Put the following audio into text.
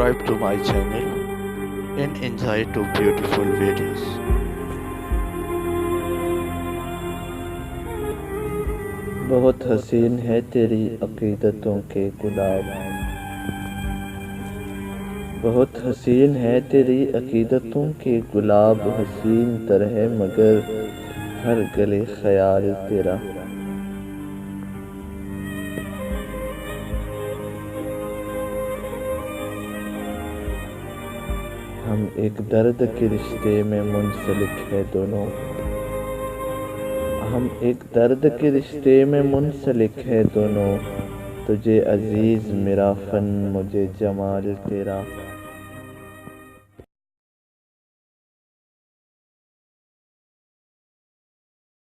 subscribe to my channel and enjoy two beautiful videos. بہت حسین ہے تیری عقیدتوں کے گلاب، بہت حسین ہے تیری عقیدتوں کے گلاب، حسین تر ہے مگر ہر گلے خیال تیرا۔ ہم ایک درد کے رشتے میں منسلک ہے دونوں، ہم ایک درد کے رشتے میں منسلک ہے دونوں، تجھے عزیز میرا فن مجھے جمال تیرا۔